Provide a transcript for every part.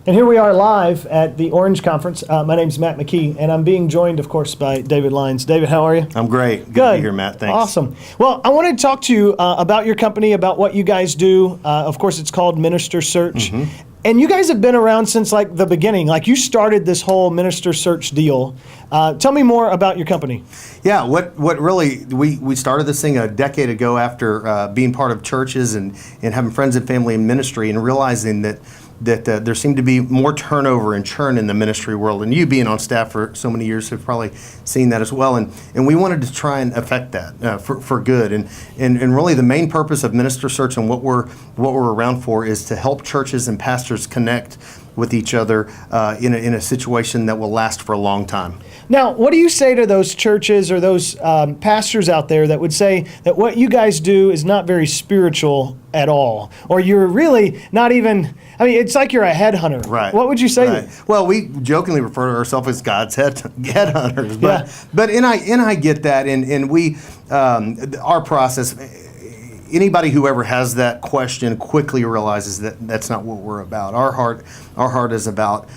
And here we are live at the Orange Conference. My name's Matt McKee, and I'm being joined, of course, by David Lyons. David, how are you? I'm great. Good to be here, Matt. Thanks. Awesome. Well, I wanted to talk to you about your company, about what you guys do. Of course, it's called Minister Search. Mm-hmm. And you guys have been around since like the beginning. Like you started this whole Minister Search deal. Tell me more about your company. Yeah, what really, we started this thing a decade ago after being part of churches and having friends and family in ministry and realizing that there seemed to be more turnover and churn in the ministry world. And you being on staff for so many years have probably seen that as well. And we wanted to try and affect that for good. And really the main purpose of Minister Search and what we're around for is to help churches and pastors connect with each other in a situation that will last for a long time. Now, what do you say to those churches or those pastors out there that would say that what you guys do is not very spiritual at all? Or you're really not even, I mean, it's like you're a headhunter. Right. What would you say? Right. Well, we jokingly refer to ourselves as God's headhunters. But Yeah. I get that, and we, our process, anybody who ever has that question quickly realizes that that's not what we're about. Our heart is about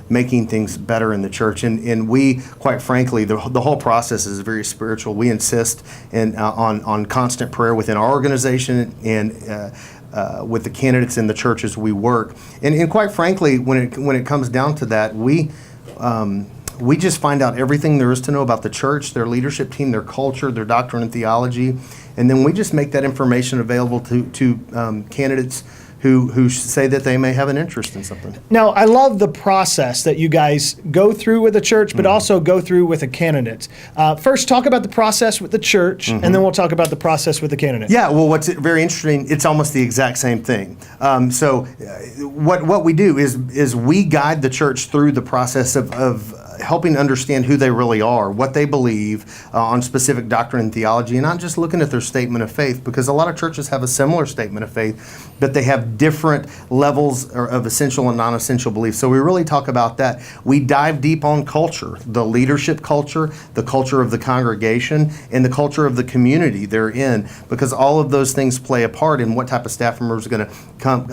making things better in the church, and we, quite frankly, the whole process is very spiritual. We insist on constant prayer within our organization and with the candidates in the churches we work, and quite frankly, when it comes down to that, we just find out everything there is to know about the church, their leadership team, their culture, their doctrine and theology, and then we just make that information available to candidates who say that they may have an interest in something. Now, I love the process that you guys go through with the church, but also go through with a candidate. First, talk about the process with the church, and then we'll talk about the process with the candidate. Yeah, well, what's very interesting, it's almost the exact same thing. What we do is we guide the church through the process of helping understand who they really are, what they believe on specific doctrine and theology, and not just looking at their statement of faith, because a lot of churches have a similar statement of faith, but they have different levels of essential and non-essential beliefs. So we really talk about that. We dive deep on culture, the leadership culture, the culture of the congregation, and the culture of the community they're in, because all of those things play a part in what type of staff member is going to come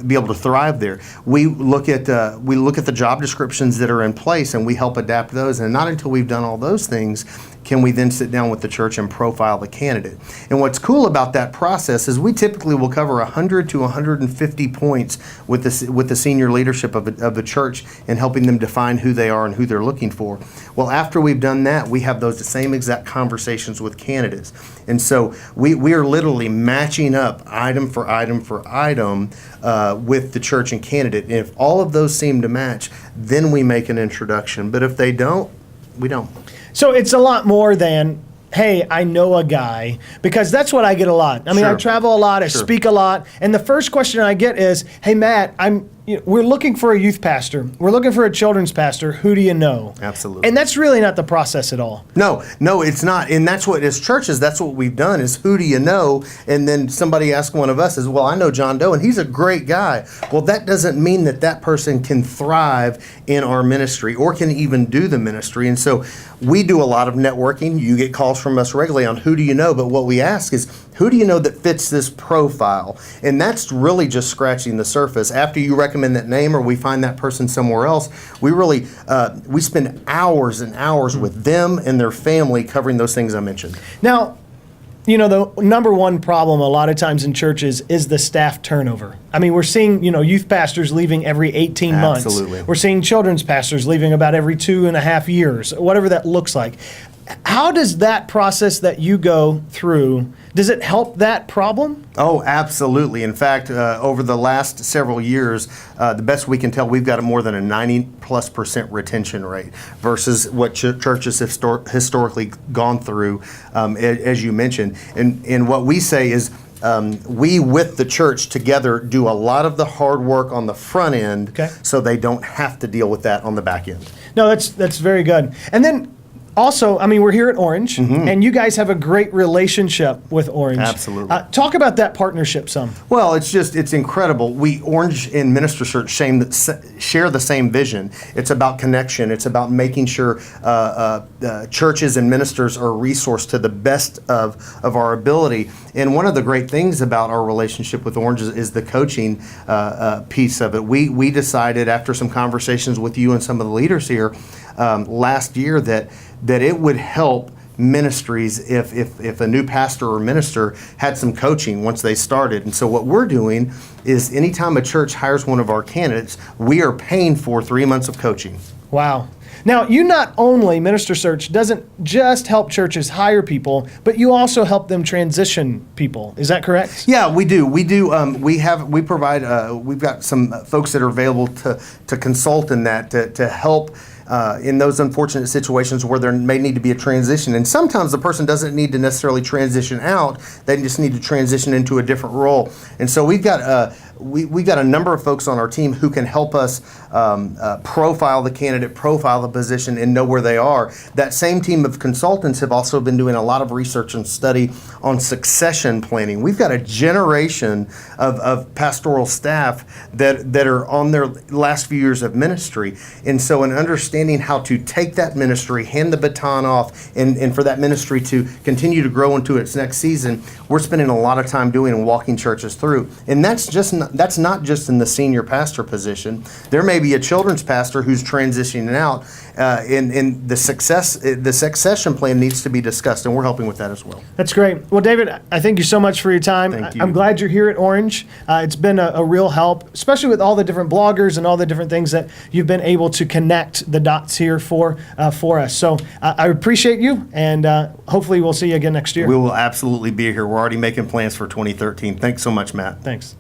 be able to thrive there. We look at the job descriptions that are in place, and we help adapt those, and not until we've done all those things can we then sit down with the church and profile the candidate. And what's cool about that process is we typically will cover 100 to 150 points with the senior leadership of the church and helping them define who they are and who they're looking for. Well, after we've done that, we have those same exact conversations with candidates. And so we are literally matching up item for item for item with the church and candidate. And if all of those seem to match, then we make an introduction. But if they don't, we don't. So it's a lot more than, hey, I know a guy, because that's what I get a lot. I mean, Sure. I travel a lot, I speak a lot, and the first question I get is, hey, Matt, we're looking for a youth pastor. We're looking for a children's pastor. Who do you know? Absolutely. And that's really not the process at all. No, it's not. And that's what, as churches, that's what we've done is who do you know? And then somebody asks one of us is, well, I know John Doe and he's a great guy. Well, that doesn't mean that person can thrive in our ministry or can even do the ministry. And so we do a lot of networking. You get calls from us regularly on who do you know? But what we ask is, who do you know that fits this profile? And that's really just scratching the surface. After you recommend that name or we find that person somewhere else, we really, we spend hours and hours with them and their family covering those things I mentioned. Now, the number one problem a lot of times in churches is the staff turnover. I mean, we're seeing, youth pastors leaving every 18 months. Absolutely. We're seeing children's pastors leaving about every 2.5 years, whatever that looks like. How does that process that you go through, does it help that problem? Oh, absolutely. In fact, over the last several years, the best we can tell, we've got more than a 90+% retention rate versus what churches have historically gone through, as you mentioned. And what we say is, we with the church together do a lot of the hard work on the front end, so they don't have to deal with that on the back end. No, that's very good. And then Also, I mean, we're here at Orange, and you guys have a great relationship with Orange. Absolutely. Talk about that partnership some. Well, it's incredible. Orange and Minister Search share the same vision. It's about connection. It's about making sure churches and ministers are resourced to the best of our ability. And one of the great things about our relationship with Orange is the coaching piece of it. We decided after some conversations with you and some of the leaders here last year that it would help ministries if a new pastor or minister had some coaching once they started. And so what we're doing is anytime a church hires one of our candidates, we are paying for 3 months of coaching. Wow. Now, you not only, Minister Search doesn't just help churches hire people, but you also help them transition people. Is that correct? Yeah, we do. We provide, we've got some folks that are available to consult in that, to help in those unfortunate situations where there may need to be a transition. And sometimes the person doesn't need to necessarily transition out, they just need to transition into a different role. And so we've got a number of folks on our team who can help us profile the candidate, profile the position, and know where they are. That same team of consultants have also been doing a lot of research and study on succession planning. We've got a generation of pastoral staff that are on their last few years of ministry. And so in understanding how to take that ministry, hand the baton off, and for that ministry to continue to grow into its next season, we're spending a lot of time doing and walking churches through. And that's not just in the senior pastor position. There may be a children's pastor who's transitioning out, and the succession plan needs to be discussed, and we're helping with that as well. That's great. Well, David, I thank you so much for your time. Thank you. I'm glad you're here at Orange. It's been a real help, especially with all the different bloggers and all the different things that you've been able to connect the dots here for us. So I appreciate you, and hopefully we'll see you again next year. We will absolutely be here. We're already making plans for 2013. Thanks so much, Matt. Thanks.